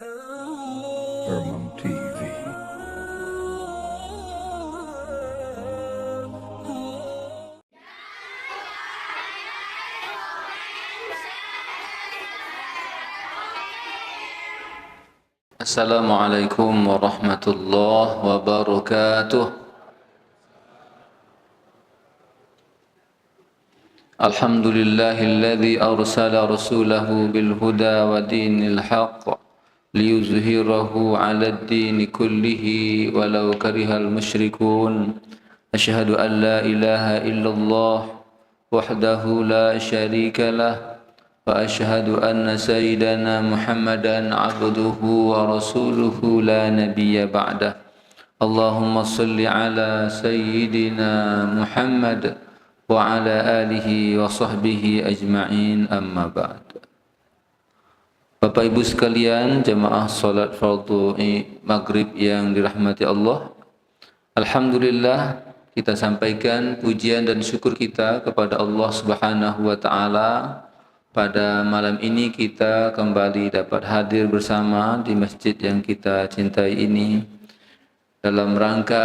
Hermam TV. Assalamualaikum warahmatullahi wabarakatuh. Alhamdulillahilladzi arsala rasulahu bil huda wa dinil haqq liyuzhirahu 'alad dini kullihi walau karihal musyrikun. Asyhadu an la ilaha illallah wahdahu la syarika lah wa asyhadu anna sayyidana Muhammadan 'abduhu wa rasuluhu la nabiyya ba'dah. Allahumma salli ala sayyidina Muhammad wa ala alihi wa sahbihi ajma'in, amma ba'd. Bapak Ibu sekalian, jemaah salat fardu maghrib yang dirahmati Allah, alhamdulillah kita sampaikan pujian dan syukur kita kepada Allah Subhanahu wa taala. Pada malam ini kita kembali dapat hadir bersama di masjid yang kita cintai ini dalam rangka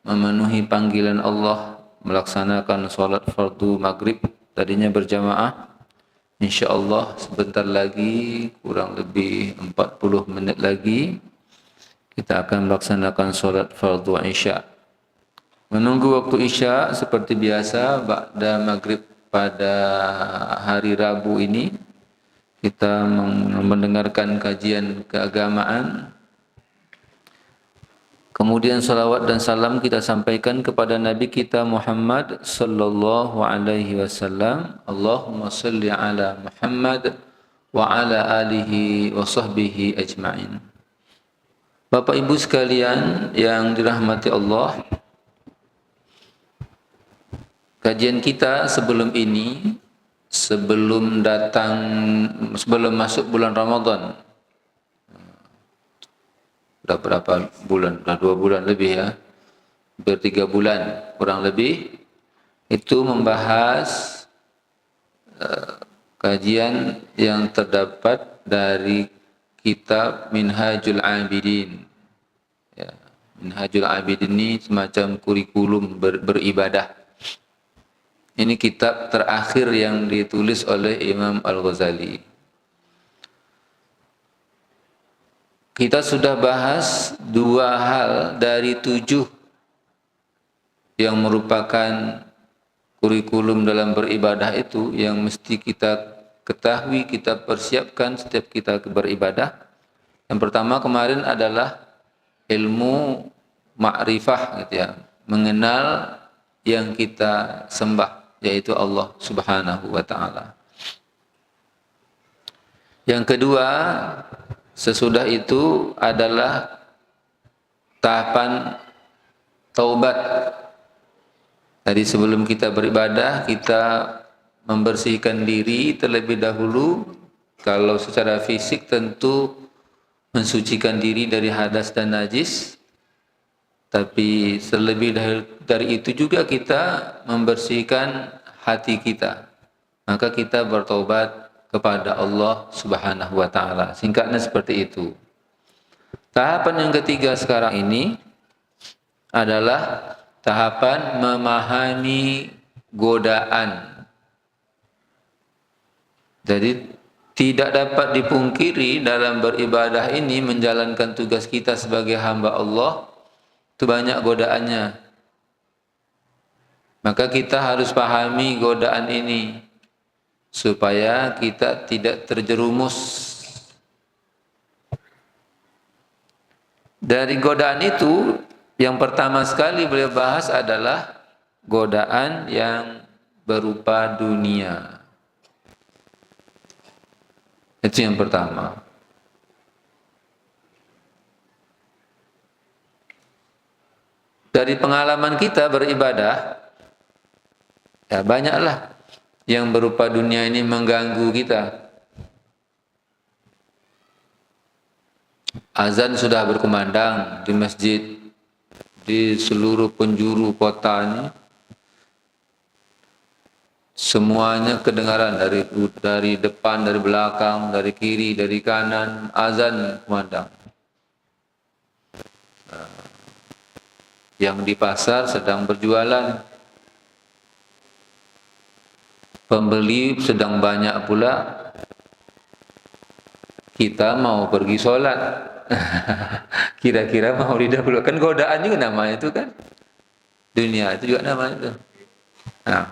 memenuhi panggilan Allah melaksanakan salat fardu maghrib, tadinya berjamaah. InsyaAllah sebentar lagi, kurang lebih 40 menit lagi, kita akan melaksanakan salat fardu isya. Menunggu waktu isya seperti biasa, ba'da maghrib pada hari Rabu ini, kita mendengarkan kajian keagamaan. Kemudian salawat dan salam kita sampaikan kepada Nabi kita Muhammad sallallahu alaihi wasallam. Allahumma salli ala Muhammad wa ala alihi wa sahbihi ajma'in. Bapak Ibu sekalian yang dirahmati Allah, kajian kita sebelum ini, sebelum masuk bulan Ramadan, sudah berapa bulan? Sudah 2 bulan lebih ya, hampir 3 bulan kurang lebih, itu membahas kajian yang terdapat dari kitab Minhajul Abidin. Ya, Minhajul Abidin ini semacam kurikulum beribadah. Ini kitab terakhir yang ditulis oleh Imam Al-Ghazali. Kita sudah bahas 2 hal dari 7 yang merupakan kurikulum dalam beribadah itu yang mesti kita ketahui, kita persiapkan setiap kita beribadah. Yang pertama kemarin adalah ilmu ma'rifah, gitu ya, mengenal yang kita sembah, yaitu Allah Subhanahu wa taala. Yang kedua, sesudah itu adalah tahapan taubat. Tadi sebelum kita beribadah, kita membersihkan diri terlebih dahulu. Kalau secara fisik tentu mensucikan diri dari hadas dan najis. Tapi terlebih dari itu juga kita membersihkan hati kita. Maka kita bertaubat kepada Allah Subhanahu wa taala. Singkatnya seperti itu. Tahapan yang ketiga sekarang ini adalah tahapan memahami godaan. Jadi tidak dapat dipungkiri dalam beribadah ini, menjalankan tugas kita sebagai hamba Allah, itu banyak godaannya. Maka kita harus pahami godaan ini supaya kita tidak terjerumus. Dari godaan itu, yang pertama sekali beliau bahas adalah godaan yang berupa dunia. Itu yang pertama. Dari pengalaman kita beribadah, ya banyaklah yang berupa dunia ini mengganggu kita. Azan sudah berkumandang di masjid, di seluruh penjuru kota ini. Semuanya kedengaran dari depan, dari belakang, dari kiri, dari kanan, azan kumandang. Yang di pasar sedang berjualan, pembeli sedang banyak pula. Kita mau pergi sholat. Kira-kira mau didahulukan, godaan juga namanya itu kan. Dunia itu juga namanya itu. Nah,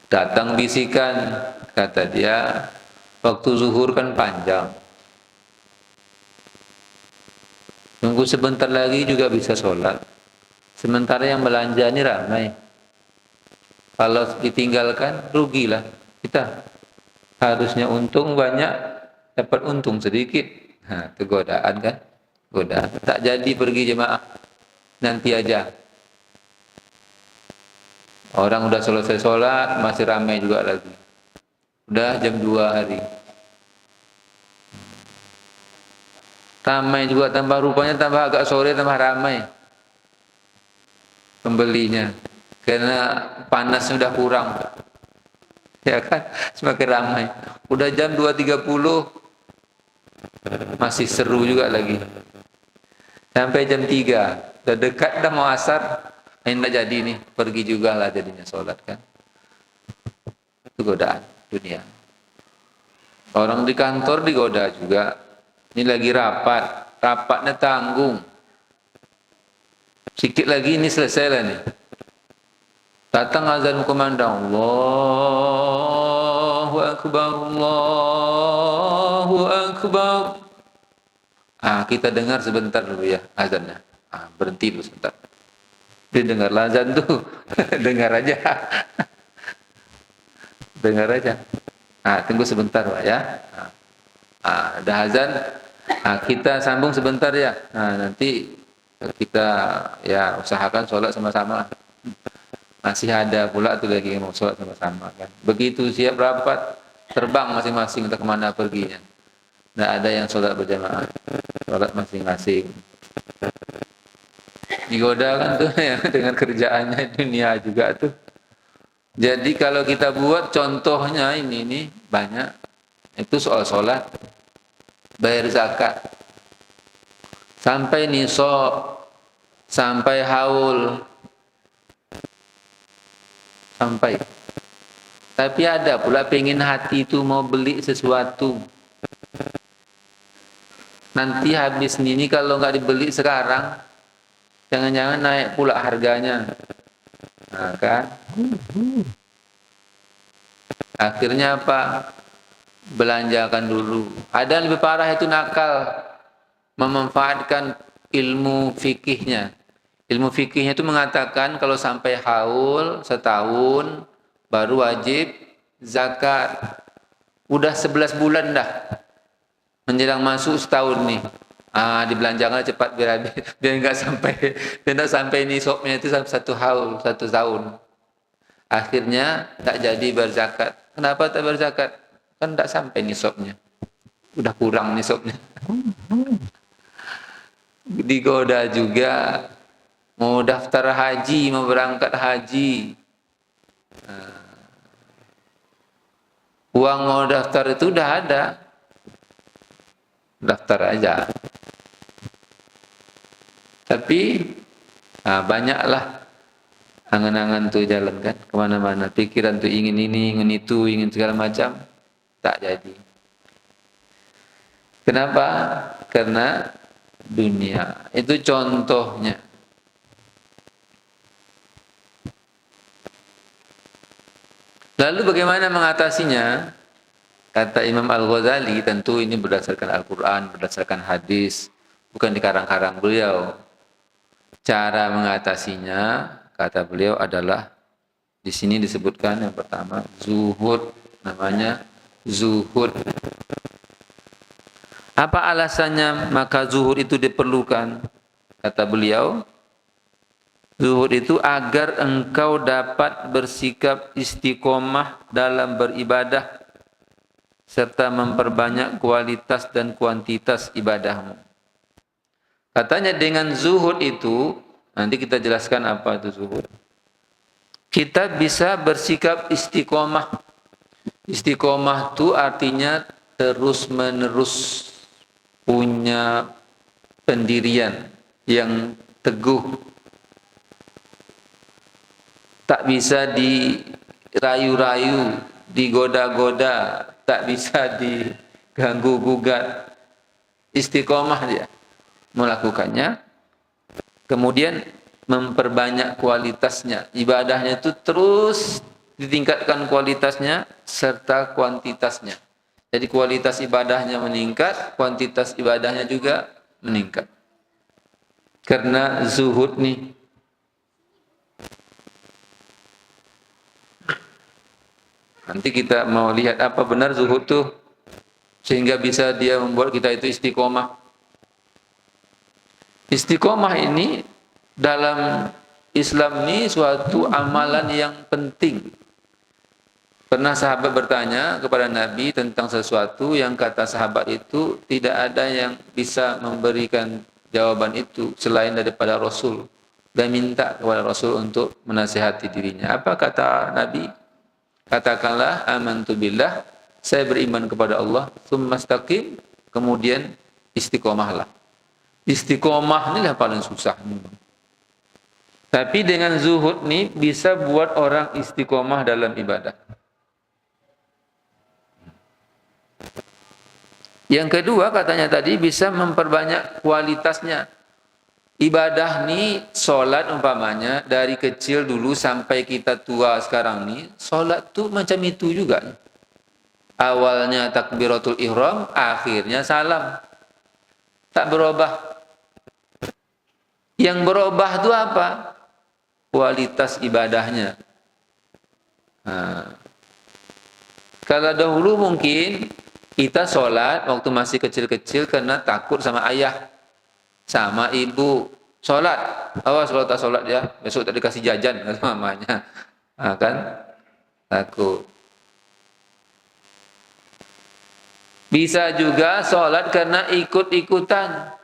datang bisikan, kata dia, waktu zuhur kan panjang. Tunggu sebentar lagi juga bisa sholat. Sementara yang belanja ini ramai. Kalau ditinggalkan, rugilah kita. Harusnya untung banyak, dapat untung sedikit. Nah, itu godaan kan? Godaan. Tak jadi pergi jemaah. Nanti aja. Orang udah selesai sholat, masih ramai juga lagi. Udah jam 2 hari. Ramai juga, tambah rupanya tambah agak sore, tambah ramai pembelinya. Karena panas sudah kurang. Ya kan? Semakin ramai. Udah jam 2.30 masih seru juga lagi. Sampai jam 3. Udah dekat dah mau asar. Ini tak jadi nih, pergi juga lah jadinya sholat kan. Itu godaan dunia. Orang di kantor digoda juga. Ini lagi rapat, rapatnya tanggung. Sikit lagi ini selesai lah nih. Datang azan kumandang, Allahu Akbar, Allahu Akbar. Kita dengar sebentar dulu ya azannya. Berhenti dulu sebentar. Dia dengar azan tuh, dengar aja. Dengar aja. Tunggu sebentar Pak ya. Ada azan. Kita sambung sebentar ya. Nanti kita ya usahakan sholat sama-sama. Masih ada pula tuh lagi yang mau sholat sama-sama kan. Begitu siap rapat, terbang masing-masing untuk kemana perginya. Tidak ada yang sholat berjamaah. Sholat masing-masing. Digoda kan tuh ya dengan kerjaannya dunia juga tuh. Jadi kalau kita buat contohnya ini nih banyak. Itu soal sholat. Bayar zakat, sampai nisab, sampai haul, sampai. Tapi ada pula pengen hati itu mau beli sesuatu. Nanti habis ini kalau nggak dibeli sekarang, jangan-jangan naik pula harganya. Kan? Akhirnya apa? Belanjakan dulu. Ada yang lebih parah itu nakal, memanfaatkan ilmu fikihnya. Ilmu fikihnya itu mengatakan kalau sampai haul setahun baru wajib zakat. Udah 11 bulan dah menjelang masuk setahun nih. Dibelanjakan cepat biar enggak sampai nisabnya itu satu haul, satu tahun. Akhirnya tak jadi berzakat. Kenapa tak berzakat? Kan tak sampai nisabnya. Udah kurang nisabnya. Digoda juga. Mau daftar haji, mau berangkat haji. Uang mau daftar itu udah ada. Daftar aja. Tapi banyaklah angan-angan tuh jalan kan kemana-mana. Pikiran tuh ingin ini, ingin itu, ingin segala macam. Tak jadi. Kenapa? Karena dunia. Itu contohnya. Lalu bagaimana mengatasinya? Kata Imam Al-Ghazali, tentu ini berdasarkan Al-Quran, berdasarkan hadis, bukan dikarang-karang beliau. Cara mengatasinya, kata beliau adalah, di sini disebutkan yang pertama, zuhud, namanya zuhud. Apa alasannya maka zuhud itu diperlukan? Kata beliau, zuhud itu agar engkau dapat bersikap istiqomah dalam beribadah serta memperbanyak kualitas dan kuantitas ibadahmu. Katanya dengan zuhud itu, nanti kita jelaskan apa itu zuhud. kita bisa bersikap istiqomah. Istiqomah itu artinya terus-menerus punya pendirian yang teguh. Tak bisa dirayu-rayu, digoda-goda, tak bisa diganggu-gugat. Istiqomah dia melakukannya, kemudian memperbanyak kualitasnya. Ibadahnya itu terus ditingkatkan kualitasnya serta kuantitasnya. Jadi kualitas ibadahnya meningkat, kuantitas ibadahnya juga meningkat. Karena zuhud nih. Nanti kita mau lihat apa benar zuhud tuh sehingga bisa dia membuat kita itu istiqomah. Istiqomah ini dalam Islam ini suatu amalan yang penting. Pernah sahabat bertanya kepada Nabi tentang sesuatu yang kata sahabat itu tidak ada yang bisa memberikan jawaban itu selain daripada Rasul, dan minta kepada Rasul untuk menasihati dirinya. Apa kata Nabi? Katakanlah amantu billah, saya beriman kepada Allah, tsumastaqim, kemudian istiqomahlah. Istiqomah inilah paling susah. Tapi dengan zuhud nih bisa buat orang istiqomah dalam ibadah. Yang kedua katanya tadi bisa memperbanyak kualitasnya. Ibadah nih, solat umpamanya dari kecil dulu sampai kita tua sekarang nih, solat tuh macam itu juga. Awalnya takbiratul ihram, akhirnya salam. Tak berubah. Yang berubah itu apa? Kualitas ibadahnya. Nah, kalau dahulu mungkin kita sholat waktu masih kecil-kecil karena takut sama ayah, sama ibu. Sholat, awas kalau tak sholat ya, besok tak dikasih jajan kata mamanya. Nah, kan takut. Bisa juga sholat karena ikut-ikutan.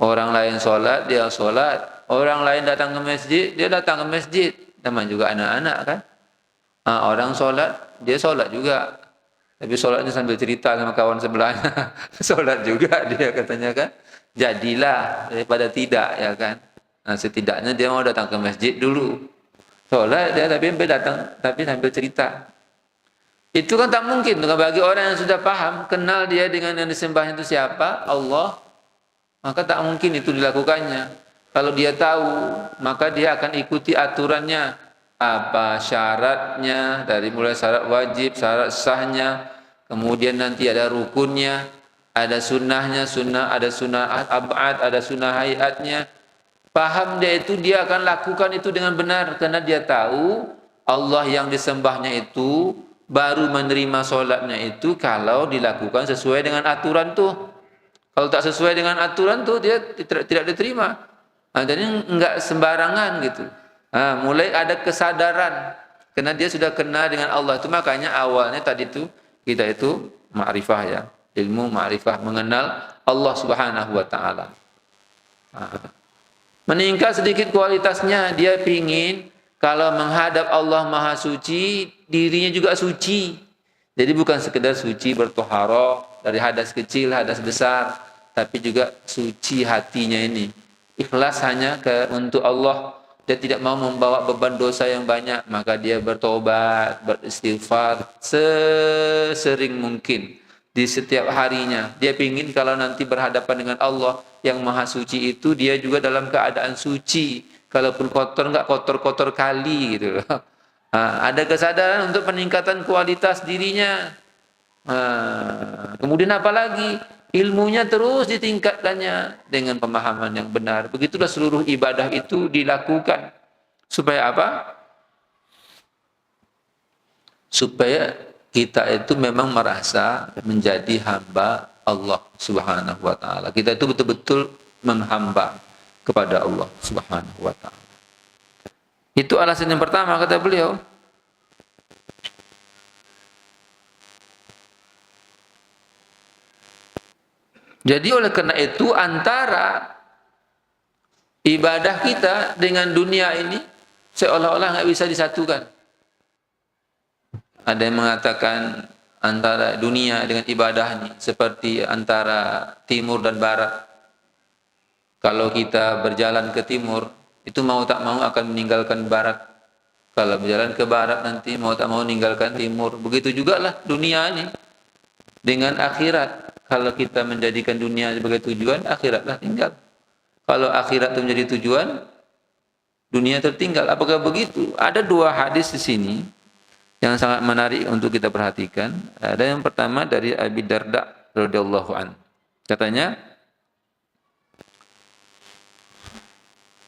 Orang lain sholat, dia sholat. Orang lain datang ke masjid, dia datang ke masjid. Namanya juga anak-anak kan. Nah, orang sholat, dia sholat juga. Tapi sholatnya sambil cerita sama kawan sebelahnya. Sholat juga dia katanya kan. Jadilah daripada tidak ya kan. Nah, setidaknya dia mau datang ke masjid dulu. Sholat dia tapi sambil cerita. Itu kan tak mungkin bagi orang yang sudah paham, kenal dia dengan yang disembah itu siapa, Allah. Maka tak mungkin itu dilakukannya. Kalau dia tahu, maka dia akan ikuti aturannya. Apa syaratnya, dari mulai syarat wajib, syarat sahnya, kemudian nanti ada rukunnya, ada sunnahnya, ada sunnah ab'ad, ada sunnah hayatnya. Paham dia itu, dia akan lakukan itu dengan benar. Karena dia tahu Allah yang disembahnya itu baru menerima sholatnya itu kalau dilakukan sesuai dengan aturan tuh. Kalau tak sesuai dengan aturan tuh dia tidak diterima. Nah, jadi enggak sembarangan gitu. Nah, mulai ada kesadaran karena dia sudah kenal dengan Allah itu, makanya awalnya tadi itu kita itu ma'rifah ya, ilmu ma'rifah, mengenal Allah Subhanahu wa taala. Nah, meningkat sedikit kualitasnya, dia pingin kalau menghadap Allah Maha Suci, dirinya juga suci. Jadi bukan sekedar suci bertoharoh dari hadas kecil, hadas besar, tapi juga suci hatinya ini. Ikhlas hanya untuk Allah. Dia tidak mau membawa beban dosa yang banyak, maka dia bertobat, beristighfar sesering mungkin di setiap harinya. Dia ingin kalau nanti berhadapan dengan Allah yang Maha Suci itu, dia juga dalam keadaan suci. Kalaupun kotor, enggak kotor-kotor kali gitu loh. Nah, ada kesadaran untuk peningkatan kualitas dirinya. Nah, kemudian apa lagi? Ilmunya terus ditingkatkannya dengan pemahaman yang benar. Begitulah seluruh ibadah itu dilakukan. Supaya apa? Supaya kita itu memang merasa menjadi hamba Allah Subhanahu wa taala. Kita itu betul-betul menghamba kepada Allah Subhanahu wa taala. Itu alasan yang pertama kata beliau. Jadi oleh karena itu antara ibadah kita dengan dunia ini seolah-olah nggak bisa disatukan. Ada yang mengatakan antara dunia dengan ibadah ini seperti antara timur dan barat. Kalau kita berjalan ke timur, itu mau tak mau akan meninggalkan barat. Kalau berjalan ke barat nanti mau tak mau meninggalkan timur. Begitu juga lah dunia ini dengan akhirat. Kalau kita menjadikan dunia sebagai tujuan, akhiratlah tinggal. Kalau akhirat itu menjadi tujuan, dunia tertinggal. Apakah begitu? Ada dua hadis di sini yang sangat menarik untuk kita perhatikan. Ada yang pertama dari Abi Darda radhiyallahu an. Katanya,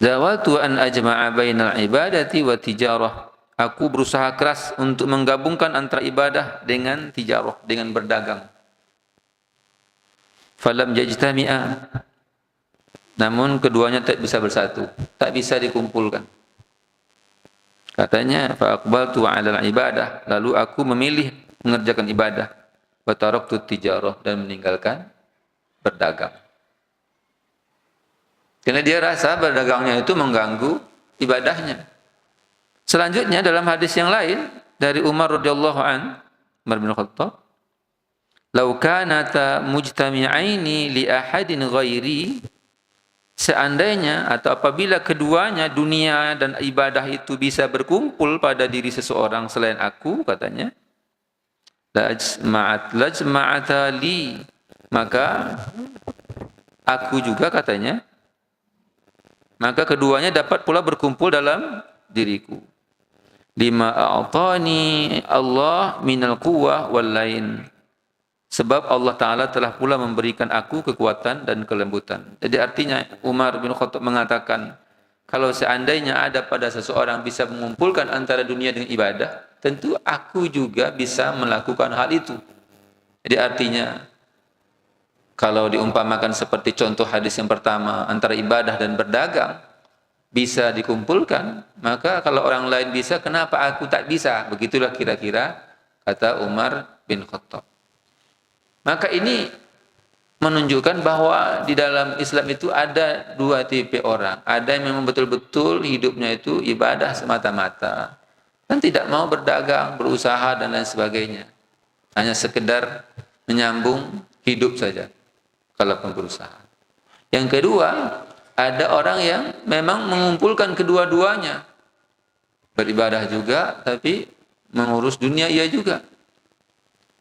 "Zawaltu an ajma'a bainal ibadati wa tijarah." Aku berusaha keras untuk menggabungkan antara ibadah dengan tijarah, dengan berdagang. Falam yajtami'a. Namun keduanya tak bisa bersatu, tak bisa dikumpulkan. Katanya, fa aqbaltu 'ala al-ibadah, lalu aku memilih mengerjakan ibadah, wa taraktu tijarah, dan meninggalkan berdagang. Karena dia rasa berdagangnya itu mengganggu ibadahnya. Selanjutnya dalam hadis yang lain dari Umar radhiyallahu an, Umar bin Khattab, "Lau kanata mujtami'aini li ahadin ghairi." Seandainya atau apabila keduanya, dunia dan ibadah itu bisa berkumpul pada diri seseorang selain aku, katanya, lajma'ata li, maka aku juga, katanya, maka keduanya dapat pula berkumpul dalam diriku. Lima a'tani Allah minal quwwah wal lain. Sebab Allah Ta'ala telah pula memberikan aku kekuatan dan kelembutan. Jadi artinya Umar bin Khattab mengatakan, kalau seandainya ada pada seseorang bisa mengumpulkan antara dunia dengan ibadah, tentu aku juga bisa melakukan hal itu. Jadi artinya, kalau diumpamakan seperti contoh hadis yang pertama, antara ibadah dan berdagang, bisa dikumpulkan, maka kalau orang lain bisa, kenapa aku tak bisa? Begitulah kira-kira kata Umar bin Khattab. Maka ini menunjukkan bahwa di dalam Islam itu ada dua tipe orang. Ada yang memang betul-betul hidupnya itu ibadah semata-mata, dan tidak mau berdagang, berusaha dan lain sebagainya. Hanya sekedar menyambung hidup saja kalau berusaha. Yang kedua, ada orang yang memang mengumpulkan kedua-duanya. Beribadah juga, tapi mengurus dunia ia juga.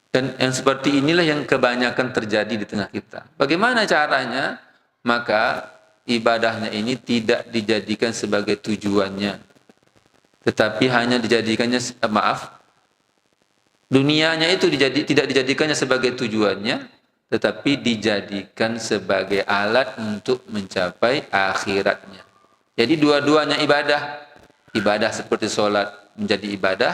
Dan yang seperti inilah yang kebanyakan terjadi di tengah kita. Bagaimana caranya? Maka ibadahnya ini tidak dijadikan sebagai tujuannya, tetapi hanya dijadikannya, dunianya itu tidak dijadikannya sebagai tujuannya, tetapi dijadikan sebagai alat untuk mencapai akhiratnya. Jadi dua-duanya ibadah. Ibadah seperti sholat menjadi ibadah,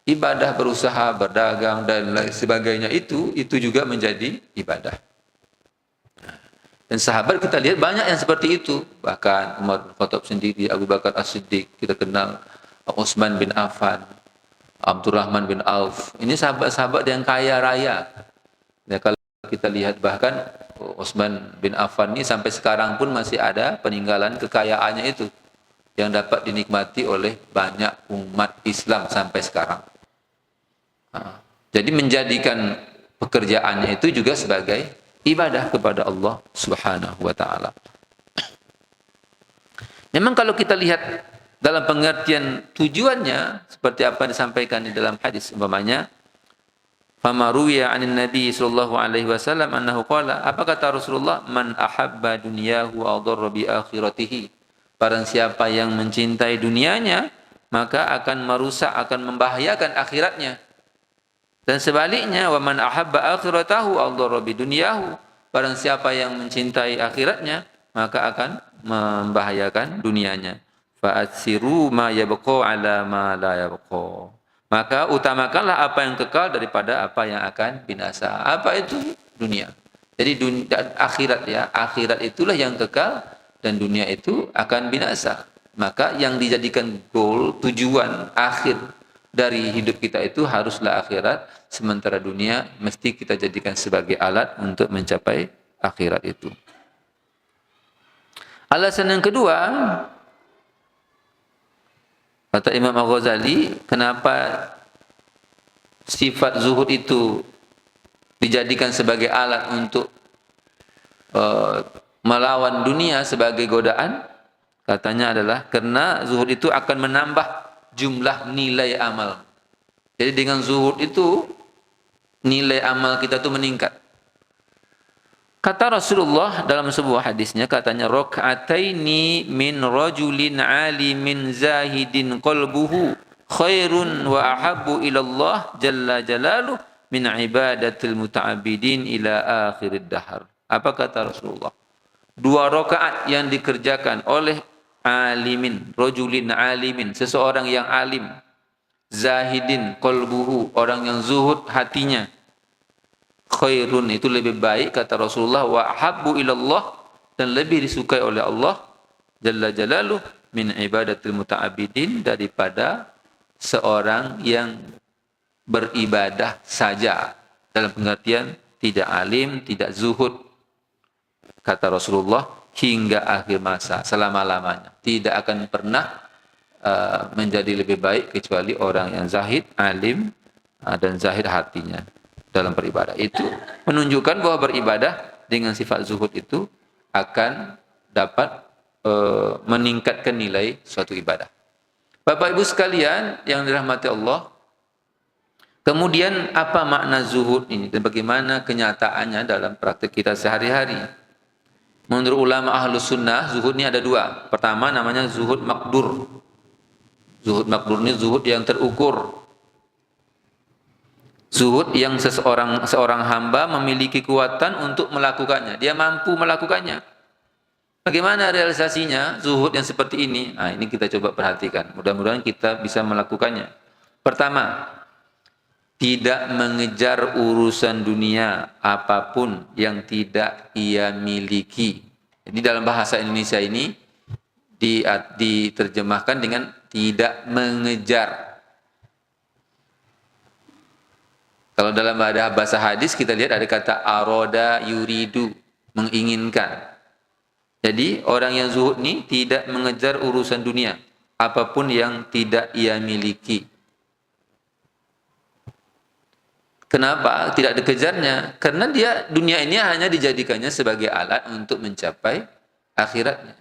ibadah berusaha, berdagang, dan lain sebagainya itu juga menjadi ibadah. Dan sahabat kita lihat banyak yang seperti itu. Bahkan Umar bin Khattab sendiri, Abu Bakar As-Siddiq, kita kenal, Utsman bin Affan, Abdurrahman bin Auf. Ini sahabat-sahabat yang kaya raya. Ya, kalau kita lihat bahkan Utsman bin Affan ini sampai sekarang pun masih ada peninggalan kekayaannya itu yang dapat dinikmati oleh banyak umat Islam sampai sekarang. Jadi menjadikan pekerjaannya itu juga sebagai ibadah kepada Allah Subhanahu wa taala. Memang kalau kita lihat dalam pengertian tujuannya seperti apa disampaikan di dalam hadis, umpamanya fama ruwiya 'anin nabi sallallahu alaihi wasallam annahu qala, apa kata Rasulullah, man ahabba dunyahu aw darra bi akhiratihi, barang siapa yang mencintai dunianya maka akan merusak, akan membahayakan akhiratnya. Dan sebaliknya, wa man ahabba akhiratahu aw darra bi dunyahu, barang siapa yang mencintai akhiratnya maka akan membahayakan dunianya. Fa atsiru ma yabqa ala ma la yabqa, maka utamakanlah apa yang kekal daripada apa yang akan binasa. Apa itu? Dunia. Jadi akhirat, ya, akhirat itulah yang kekal dan dunia itu akan binasa. Maka yang dijadikan goal, tujuan akhir dari hidup kita itu haruslah akhirat, sementara dunia mesti kita jadikan sebagai alat untuk mencapai akhirat itu. Alasan yang kedua, Kata Imam Al-Ghazali, kenapa sifat zuhud itu dijadikan sebagai alat untuk melawan dunia sebagai godaan? Katanya adalah karena zuhud itu akan menambah jumlah nilai amal. Jadi dengan zuhud itu nilai amal kita tuh meningkat. Kata Rasulullah dalam sebuah hadisnya, katanya rakaataini min rajulin alimin zahidin qalbuhu khairun wa ahabbu ila Allah jalla jalaluh min ibadatil muta'abbidin ila akhirid dahar. Apa kata Rasulullah? 2 rakaat yang dikerjakan oleh alimin, rajulin alimin, seseorang yang alim, zahidin qalbuhu, orang yang zuhud hatinya, khairun, itu lebih baik kata Rasulullah, wa habbu ilallah, dan lebih disukai oleh Allah jalla jalaluh min ibadatil muta'abbidin, daripada seorang yang beribadah saja, dalam pengertian tidak alim, tidak zuhud, kata Rasulullah, hingga akhir masa, selama-lamanya tidak akan pernah menjadi lebih baik kecuali orang yang zahid, alim, dan zahid hatinya dalam beribadah. Itu menunjukkan bahwa beribadah dengan sifat zuhud itu akan dapat meningkatkan nilai suatu ibadah. Bapak Ibu sekalian yang dirahmati Allah, kemudian apa makna zuhud ini dan bagaimana kenyataannya dalam praktik kita sehari-hari? Menurut ulama Ahlus Sunnah, zuhud ini ada 2. Pertama namanya zuhud makdur. Zuhud makdur ini zuhud yang terukur. Zuhud yang seorang hamba memiliki kekuatan untuk melakukannya. Dia mampu melakukannya. Bagaimana realisasinya zuhud yang seperti ini? Nah, ini kita coba perhatikan. Mudah-mudahan kita bisa melakukannya. Pertama, tidak mengejar urusan dunia apapun yang tidak ia miliki. Jadi dalam bahasa Indonesia ini diterjemahkan dengan tidak mengejar. Kalau dalam bahasa hadis kita lihat ada kata aroda yuridu, menginginkan. Jadi orang yang zuhud ini tidak mengejar urusan dunia apapun yang tidak ia miliki. Kenapa tidak dikejarnya? Karena dia dunia ini hanya dijadikannya sebagai alat untuk mencapai akhiratnya.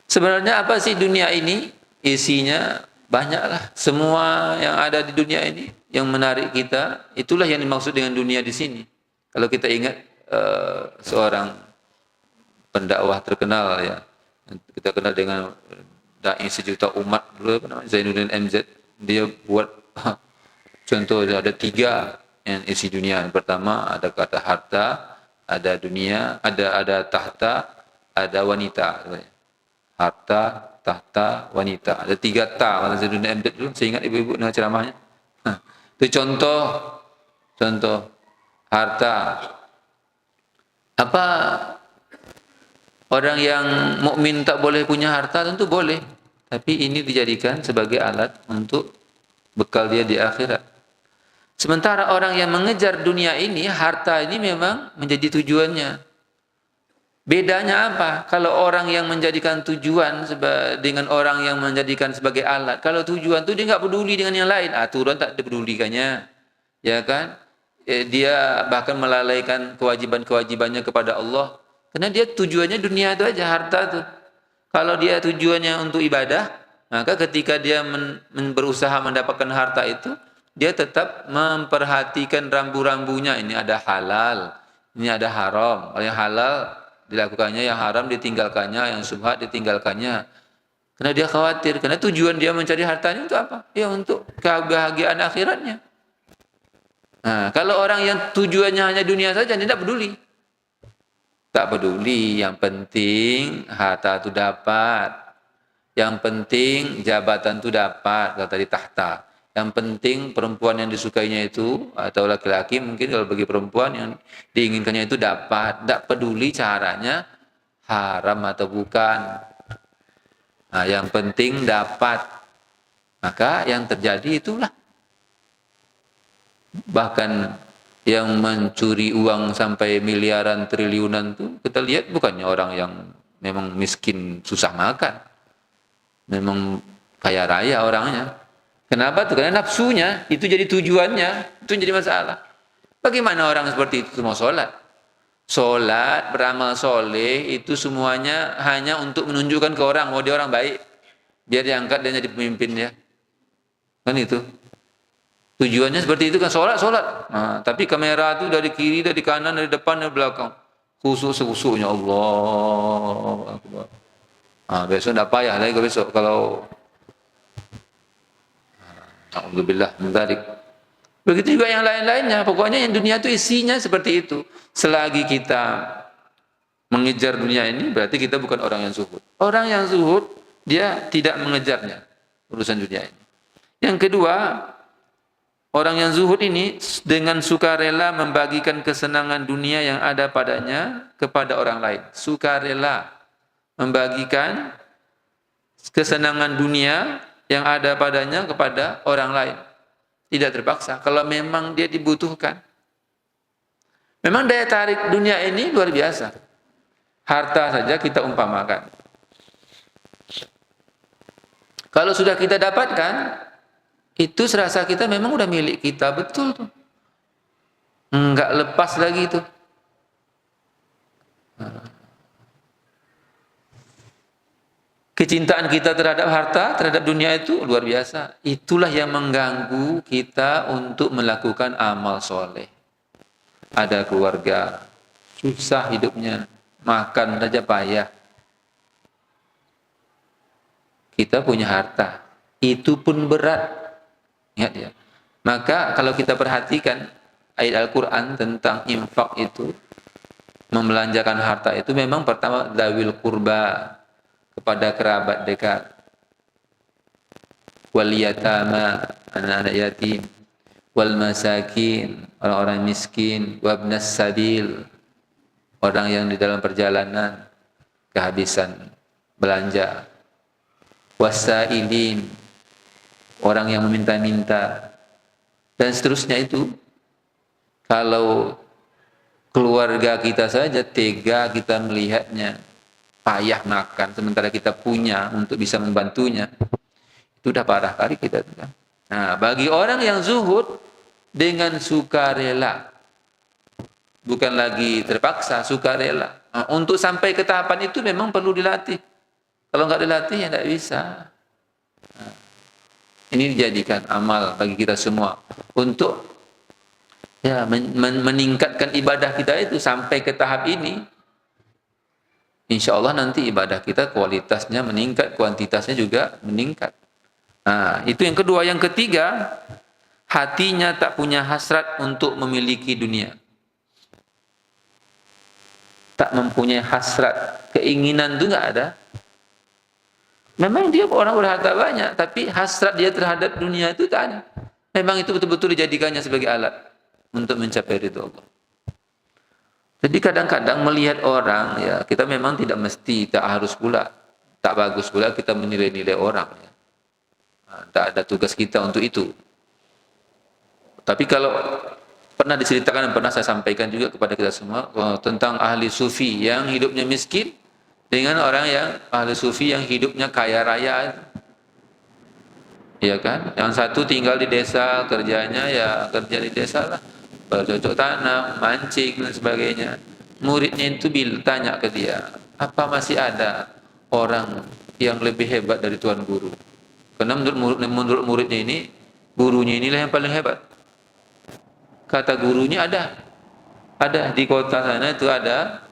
Sebenarnya apa sih dunia ini? Isinya banyaklah, semua yang ada di dunia ini yang menarik kita, itulah yang dimaksud dengan dunia di sini. Kalau kita ingat seorang pendakwah terkenal, ya, kita kenal dengan dai sejuta umat dulu, Zainuddin MZ, dia buat contoh ada 3 yang isi dunia. Yang pertama ada kata harta, ada dunia, ada tahta, ada wanita. Harta, tahta, wanita. Ada 3 ta. Kata Zainuddin MZ dulu, saya ingat ibu-ibu dengan ceramahnya. Itu contoh harta. Apa orang yang mukmin tak boleh punya harta? Tentu boleh. Tapi ini dijadikan sebagai alat untuk bekal dia di akhirat. Sementara orang yang mengejar dunia ini, harta ini memang menjadi tujuannya. Bedanya apa? Kalau orang yang menjadikan tujuan dengan orang yang menjadikan sebagai alat. Kalau tujuan itu dia nggak peduli dengan yang lain, aturan tak dipedulikannya, ya kan? Dia bahkan melalaikan kewajiban-kewajibannya kepada Allah, karena dia tujuannya dunia itu aja, harta itu. Kalau dia tujuannya untuk ibadah, maka ketika dia berusaha mendapatkan harta itu, dia tetap memperhatikan rambu-rambunya. Ini ada halal, ini ada haram. Kalau yang halal dilakukannya, yang haram ditinggalkannya, yang syubhat ditinggalkannya. Karena dia khawatir, karena tujuan dia mencari hartanya untuk apa? Ya untuk kebahagiaan akhiratnya. Nah, kalau orang yang tujuannya hanya dunia saja, dia tidak peduli. Tak peduli, yang penting harta itu dapat. Yang penting jabatan itu dapat, kata tadi tahta. Yang penting perempuan yang disukainya itu, atau laki-laki mungkin kalau bagi perempuan yang diinginkannya itu dapat. Tak peduli caranya haram atau bukan. Nah, yang penting dapat. Maka yang terjadi itulah. Bahkan yang mencuri uang sampai miliaran, triliunan itu kita lihat bukannya orang yang memang miskin susah makan. memang kaya raya orangnya. Kenapa tuh? Karena nafsunya itu jadi tujuannya, itu jadi masalah. Bagaimana orang seperti itu mau sholat? Sholat, beramal soleh itu semuanya hanya untuk menunjukkan ke orang bahwa dia orang baik, biar diangkat dan jadi pemimpin ya. Kan itu. Tujuannya seperti itu kan, sholat. Nah, tapi kamera itu dari kiri, dari kanan, dari depan, dari belakang. Khusus-khususnya Allah Akbar. Nah, besok tidak payah lagi besok kalau alhamdulillah mendarik. Begitu juga yang lain-lainnya. Pokoknya yang dunia itu isinya seperti itu. Selagi kita mengejar dunia ini, berarti kita bukan orang yang zuhud. Orang yang zuhud, dia tidak mengejarnya, urusan dunia ini. Yang kedua, orang yang zuhud ini dengan sukarela membagikan kesenangan dunia yang ada padanya kepada orang lain. Sukarela membagikan kesenangan dunia yang ada padanya kepada orang lain. Tidak terpaksa, kalau memang dia dibutuhkan. Memang daya tarik dunia ini luar biasa. Harta saja kita umpamakan. Kalau sudah kita dapatkan, itu serasa kita memang udah milik kita, betul tuh. Enggak lepas lagi itu. Kecintaan kita terhadap harta, terhadap dunia itu luar biasa. Itulah yang mengganggu kita untuk melakukan amal soleh. Ada keluarga, susah hidupnya, makan saja payah. Kita punya harta, itu pun berat. Ingat ya. Maka kalau kita perhatikan ayat Al-Quran tentang infak itu, membelanjakan harta itu memang pertama dawil kurba, kepada kerabat dekat, wal yatama, anak-anak yatim, wal masakin, orang-orang miskin, wabnas sabil, orang yang di dalam perjalanan kehabisan belanja, wasailin, orang yang meminta-minta, dan seterusnya itu. Kalau keluarga kita saja tega kita melihatnya payah makan, sementara kita punya untuk bisa membantunya, itu udah parah kali kita. Nah, bagi orang yang zuhud dengan sukarela, bukan lagi terpaksa, sukarela. Nah, untuk sampai ke tahapan itu memang perlu dilatih. Kalau nggak dilatih ya nggak bisa. Nah, ini dijadikan amal bagi kita semua untuk ya meningkatkan ibadah kita itu sampai ke tahap ini. Insya Allah nanti ibadah kita kualitasnya meningkat, kuantitasnya juga meningkat. Nah, itu yang kedua. Yang ketiga, hatinya tak punya hasrat untuk memiliki dunia. Tak mempunyai hasrat, keinginan itu nggak ada. Memang dia orang berharta banyak, tapi hasrat dia terhadap dunia itu tak ada. Memang itu betul-betul dijadikannya sebagai alat untuk mencapai ridho Allah. Jadi kadang-kadang melihat orang, ya kita memang tidak mesti, tak harus pula, tak bagus pula kita menilai-nilai orang. Ya. Nah, tak ada tugas kita untuk itu. Tapi kalau pernah diceritakan dan pernah saya sampaikan juga kepada kita semua tentang ahli sufi yang hidupnya miskin dengan orang yang ahli sufi yang hidupnya kaya raya. Ya kan? Yang satu tinggal di desa, kerjanya ya kerja di desa lah. Bercocok tanam, mancing dan sebagainya. Muridnya itu tanya ke dia, apa masih ada orang yang lebih hebat dari tuan guru? Karena menurut muridnya ini, gurunya inilah yang paling hebat. Kata gurunya ada di kota sana itu ada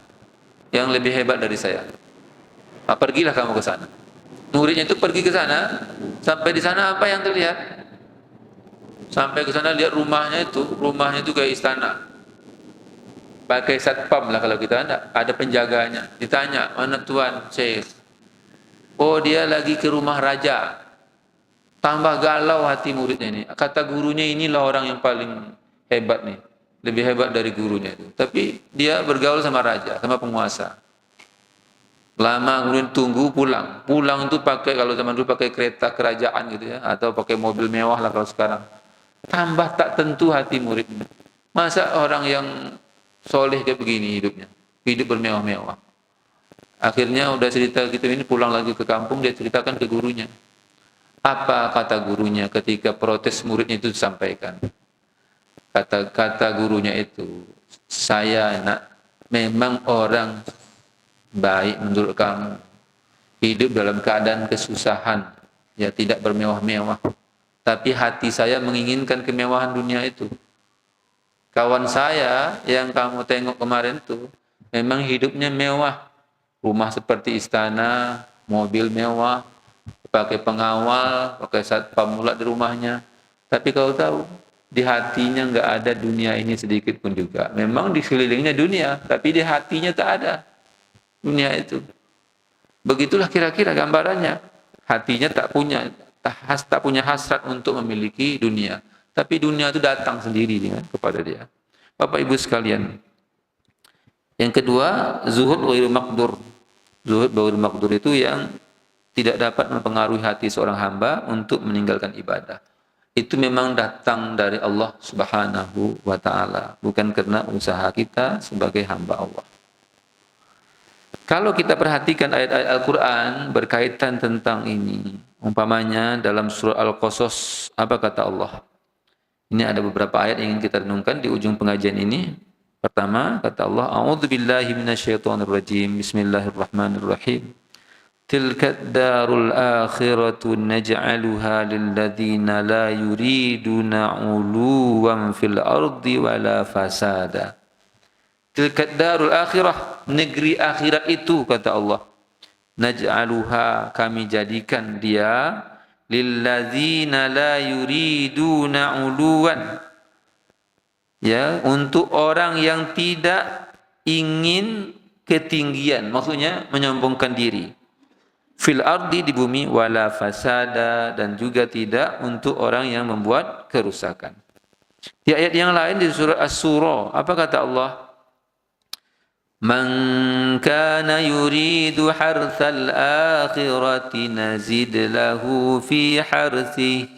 yang lebih hebat dari saya. Nah, pergilah kamu ke sana. Muridnya itu pergi ke sana, sampai di sana apa yang terlihat? Sampai ke sana lihat rumahnya itu kayak istana. Pakai satpam lah kalau kita ada penjaganya. Ditanya, mana tuan Syekh? Oh, dia lagi ke rumah raja. Tambah galau hati muridnya ini. Kata gurunya, inilah orang yang paling hebat nih. Lebih hebat dari gurunya itu. Tapi dia bergaul sama raja, sama penguasa. Lama kemudian tunggu pulang. Pulang itu pakai, kalau zaman dulu pakai kereta kerajaan gitu ya, atau pakai mobil mewah lah kalau sekarang. Tambah tak tentu hati muridnya. Masa orang yang soleh kayak begini hidupnya, hidup bermewah-mewah. Akhirnya udah cerita gitu ini pulang lagi ke kampung, dia ceritakan ke gurunya. Apa kata gurunya ketika protes muridnya itu disampaikan? Kata gurunya itu, saya nak memang orang baik menurut kamu, hidup dalam keadaan kesusahan, ya tidak bermewah-mewah. Tapi hati saya menginginkan kemewahan dunia itu. Kawan saya yang kamu tengok kemarin itu, memang hidupnya mewah. Rumah seperti istana, mobil mewah, pakai pengawal, pakai satpam pula di rumahnya. Tapi kau tahu, di hatinya enggak ada dunia ini sedikit pun juga. Memang di sekelilingnya dunia, tapi di hatinya tak ada dunia itu. Begitulah kira-kira gambarannya. Hatinya tak punya hasrat untuk memiliki dunia. Tapi dunia itu datang sendiri kepada dia. Bapak Ibu sekalian. Yang kedua, zuhud ghairu maqdur. Zuhud ghairu maqdur itu yang tidak dapat mempengaruhi hati seorang hamba untuk meninggalkan ibadah. Itu memang datang dari Allah Subhanahu wa taala, bukan karena usaha kita sebagai hamba Allah. Kalau kita perhatikan ayat-ayat Al-Quran berkaitan tentang ini, umpamanya dalam surah Al-Qasas, apa kata Allah? Ini ada beberapa ayat yang ingin kita renungkan di ujung pengajian ini. Pertama, kata Allah, A'udzubillahi minasyaitonirrajim, Bismillahirrahmanirrahim. Tilka darul akhiratu naj'aluha lilladzina la yuriduna 'uluwan fil ardi wala fasada. Tilka darul akhirah, negeri akhirat itu, kata Allah. Naj'aluha, kami jadikan dia, lilladzina la yuriduna 'uluwan, ya, untuk orang yang tidak ingin ketinggian, maksudnya menyombongkan diri. Fil ardi, di bumi, wala fasada, dan juga tidak untuk orang yang membuat kerusakan. Di ayat yang lain di surah As-Surah, apa kata Allah? Man kana yuridu harthal akhirati nazid lahu fi harthihi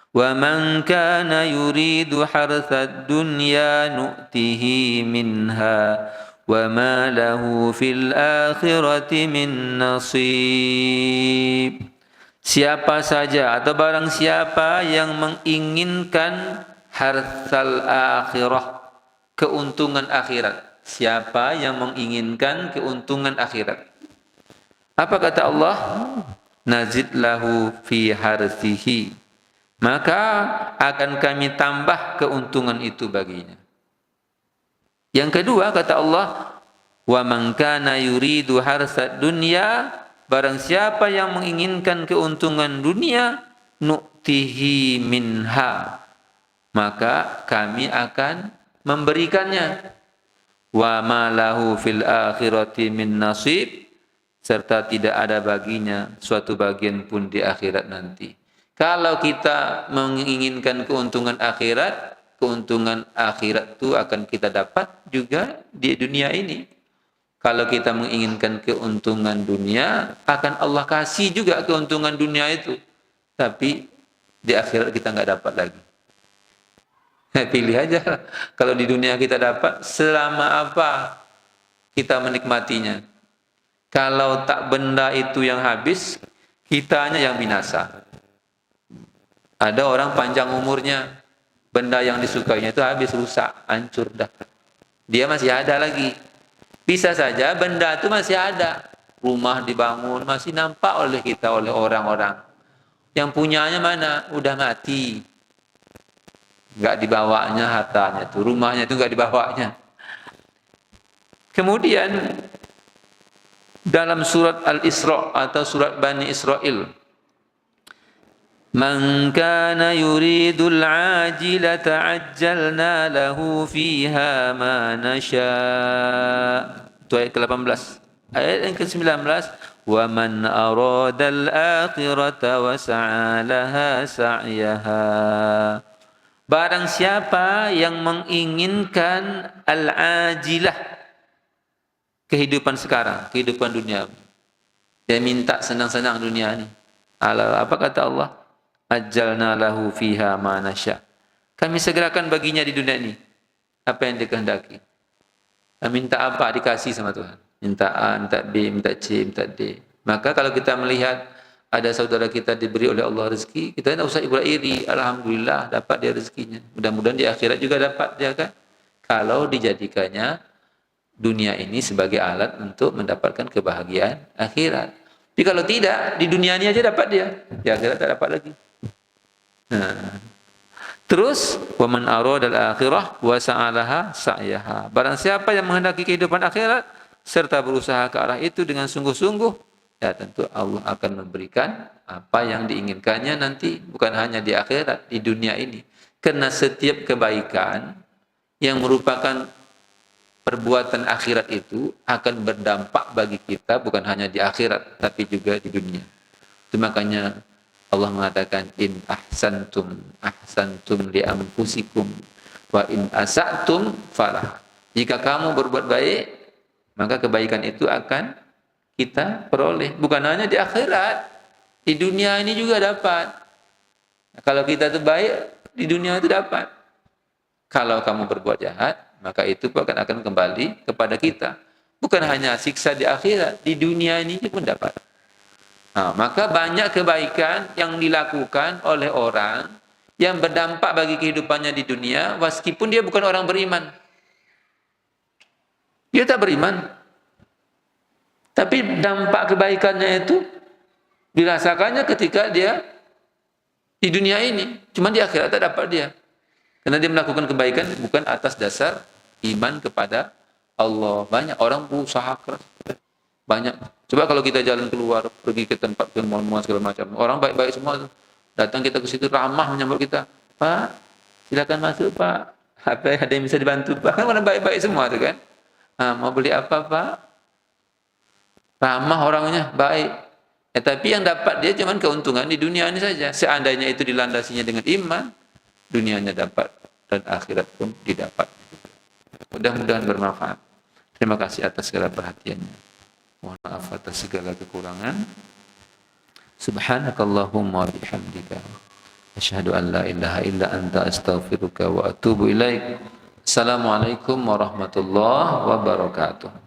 wa man kana yuridu harthad dunya nu'tihi minha wa ma lahu fil akhirati min nasib. Siapa saja atau barang siapa yang menginginkan harthal akhirah, keuntungan akhirat. Siapa yang menginginkan keuntungan akhirat, apa kata Allah? Nazid lahu fi harthihi, maka akan kami tambah keuntungan itu baginya. Yang kedua kata Allah, wa man kana yuridu harsad dunya, barang siapa yang menginginkan keuntungan dunia, nu'tihi minha, maka kami akan memberikannya. Wa ma lahu fil akhirati min nasib, serta tidak ada baginya suatu bagian pun di akhirat nanti. Kalau kita menginginkan keuntungan akhirat itu akan kita dapat juga di dunia ini. Kalau kita menginginkan keuntungan dunia, akan Allah kasih juga keuntungan dunia itu. Tapi di akhirat kita nggak dapat lagi. Pilih aja, kalau di dunia kita dapat, selama apa kita menikmatinya. Kalau tak benda itu yang habis, kitanya yang binasa. Ada orang panjang umurnya, benda yang disukainya itu habis, rusak, hancur dah. Dia masih ada lagi. Bisa saja benda itu masih ada. Rumah dibangun, masih nampak oleh kita, oleh orang-orang. Yang punyanya mana? Udah mati. Enggak dibawanya hartanya itu, rumahnya itu enggak dibawanya. Kemudian dalam surat Al-Isra atau surat Bani Israel, man kana yuridul ajilata ajjalna lahu fiha ma nasha. Itu ayat ke-18. Ayat yang ke-19, wa man aradal akhirata wa sa'a laha sa'yaha. Barang siapa yang menginginkan al-ajilah, kehidupan sekarang, kehidupan dunia, dia minta senang-senang dunia ini. Apa kata Allah? Ajjalna lahu fiha ma nasya. Kami segerakan baginya di dunia ini apa yang dikehendaki. Minta apa dikasih sama Tuhan. minta A, minta B, minta C, minta D. Maka kalau kita melihat ada saudara kita diberi oleh Allah rezeki, kita tidak usah iri. Alhamdulillah dapat dia rezekinya. Mudah-mudahan di akhirat juga dapat dia kan. Kalau dijadikannya dunia ini sebagai alat untuk mendapatkan kebahagiaan akhirat. Tapi kalau tidak, di dunia ini aja dapat dia. Di akhirat tak dapat lagi. Nah. Terus, wa man arada al-akhirah wa sa'alaha sa'yaha. Barang siapa yang menghendaki kehidupan akhirat serta berusaha ke arah itu dengan sungguh-sungguh, ya tentu Allah akan memberikan apa yang diinginkannya nanti, bukan hanya di akhirat, di dunia ini. Karena setiap kebaikan yang merupakan perbuatan akhirat itu akan berdampak bagi kita bukan hanya di akhirat tapi juga di dunia. Itu makanya Allah mengatakan in ahsantum li anfusikum wa in asatum falah. Jika kamu berbuat baik, maka kebaikan itu akan kita peroleh bukan hanya di akhirat, di dunia ini juga dapat. Kalau kita itu baik, di dunia itu dapat. Kalau kamu berbuat jahat, maka itu akan kembali kepada kita. Bukan hanya siksa di akhirat, di dunia ini pun dapat. Nah, maka banyak kebaikan yang dilakukan oleh orang yang berdampak bagi kehidupannya di dunia, meskipun dia bukan orang beriman. Dia tak beriman. Tapi dampak kebaikannya itu dirasakannya ketika dia di dunia ini. Cuma di akhirat tak dapat dia. Karena dia melakukan kebaikan bukan atas dasar iman kepada Allah. Banyak orang berusaha keras. Banyak. Coba kalau kita jalan keluar, pergi ke tempat ke mall-mall segala macam. Orang baik-baik semua. Datang kita ke situ ramah menyambut kita. Pak, silakan masuk Pak. Ada yang bisa dibantu Pak. Kan orang baik-baik semua tu kan. Mau beli apa Pak? Ramah orangnya, baik. Tapi yang dapat dia cuma keuntungan di dunia ini saja. Seandainya itu dilandasinya dengan iman, dunianya dapat dan akhirat pun didapat. Mudah-mudahan bermanfaat. Terima kasih atas segala perhatiannya. Mohon maaf atas segala kekurangan. Subhanakallahumma wa bihamdika asyhadu an la ilaha illa anta astaghfiruka wa atubu ilaik. Assalamualaikum warahmatullahi wabarakatuh.